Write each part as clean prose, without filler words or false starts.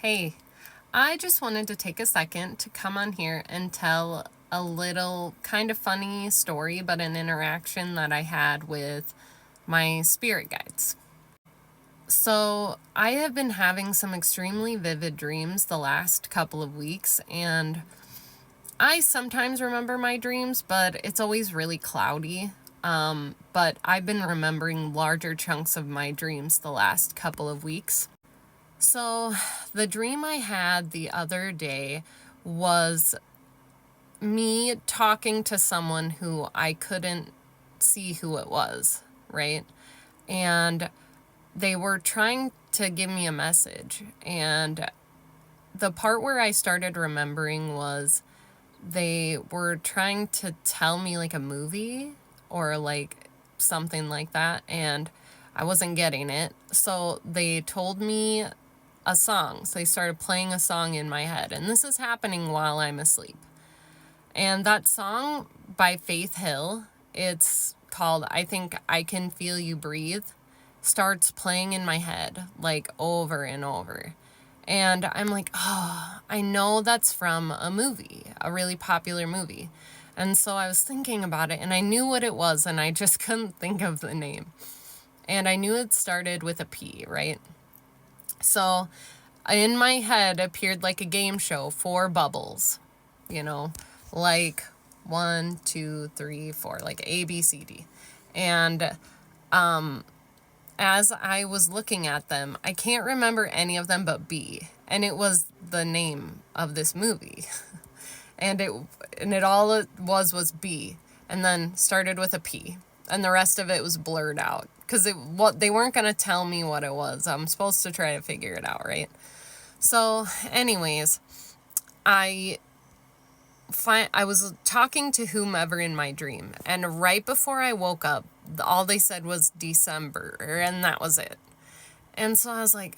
Hey, I just wanted to take a second to come on here and tell a little kind of funny story, but an interaction that I had with my spirit guides. So, I have been having some extremely vivid dreams the last couple of weeks, and I sometimes remember my dreams, but it's always really cloudy. But I've been remembering larger chunks of my dreams the last couple of weeks. So, the dream I had the other day was me talking to someone who I couldn't see who it was, right? And they were trying to give me a message. And the part where I started remembering was they were trying to tell me like a movie or like something like that. And I wasn't getting it. So they told me a song. So they started playing a song in my head. And this is happening while I'm asleep. And that song by Faith Hill, it's called I Think I Can Feel You Breathe, starts playing in my head like over and over. And I'm like, oh, I know that's from a movie, a really popular movie. And so I was thinking about it and I knew what it was and I just couldn't think of the name. And I knew it started with a P, right? So in my head appeared like a game show, 4 bubbles, you know, like 1, 2, 3, 4, like A, B, C, D. And as I was looking at them, I can't remember any of them but B. And it was the name of this movie. and it all it was B. And then started with a P. And the rest of it was blurred out. Because they weren't going to tell me what it was. I'm supposed to try to figure it out, right? So, anyways, I was talking to whomever in my dream, and right before I woke up, all they said was December, and that was it. And so I was like,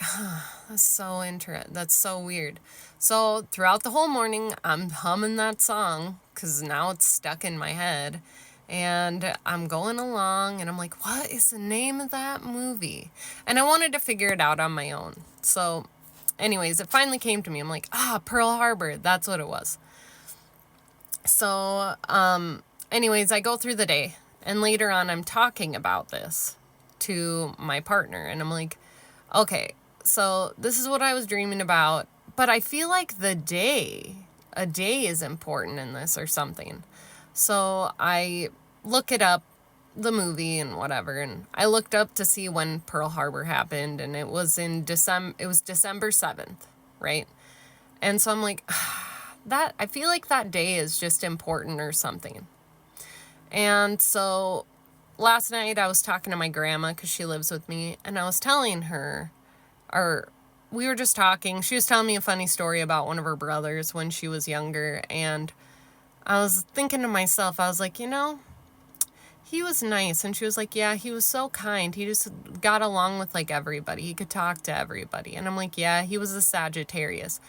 that's so interesting. That's so weird. So throughout the whole morning, I'm humming that song because now it's stuck in my head. And I'm going along and I'm like, what is the name of that movie? And I wanted to figure it out on my own. So, anyways, it finally came to me. I'm like, Pearl Harbor. That's what it was. So, anyways, I go through the day. And later on, I'm talking about this to my partner. And I'm like, okay, so this is what I was dreaming about. But I feel like a day is important in this or something. So I look it up, the movie and whatever, and I looked up to see when Pearl Harbor happened, and it was in December. It was December 7th, right? And so I'm like, that I feel like that day is just important or something. And so last night I was talking to my grandma because she lives with me, and I was telling her, or we were just talking. She was telling me a funny story about one of her brothers when she was younger, and I was thinking to myself, I was like, he was nice. And she was like, yeah, he was so kind. He just got along with like everybody. He could talk to everybody. And I'm like, yeah, he was a Sagittarius.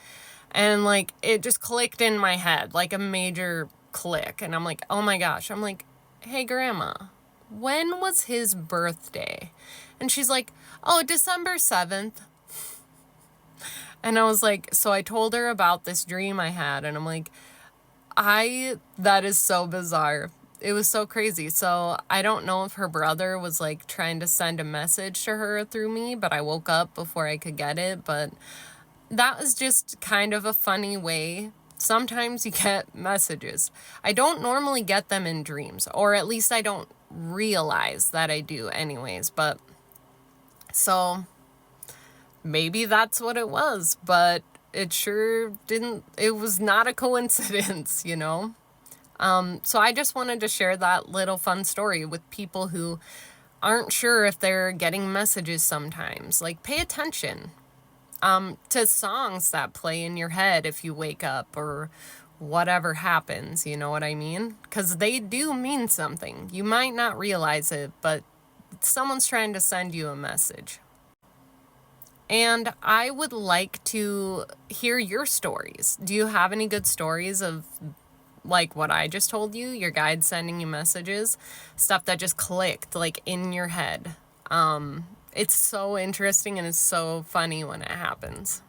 And like, it just clicked in my head, like a major click. And I'm like, oh my gosh. I'm like, hey, Grandma, when was his birthday? And she's like, oh, December 7th. And I was like, so I told her about this dream I had. And I'm like, that is so bizarre. It was so crazy. So I don't know if her brother was like trying to send a message to her through me, but I woke up before I could get it. But that was just kind of a funny way. Sometimes you get messages. I don't normally get them in dreams, or at least I don't realize that I do anyways. But so maybe that's what it was, but it sure didn't, it was not a coincidence, So I just wanted to share that little fun story with people who aren't sure if they're getting messages sometimes. Like, pay attention to songs that play in your head if you wake up or whatever happens, you know what I mean? Because they do mean something. You might not realize it, but someone's trying to send you a message. And I would like to hear your stories. Do you have any good stories of like what I just told you, your guide sending you messages, stuff that just clicked like in your head? It's so interesting and it's so funny when it happens.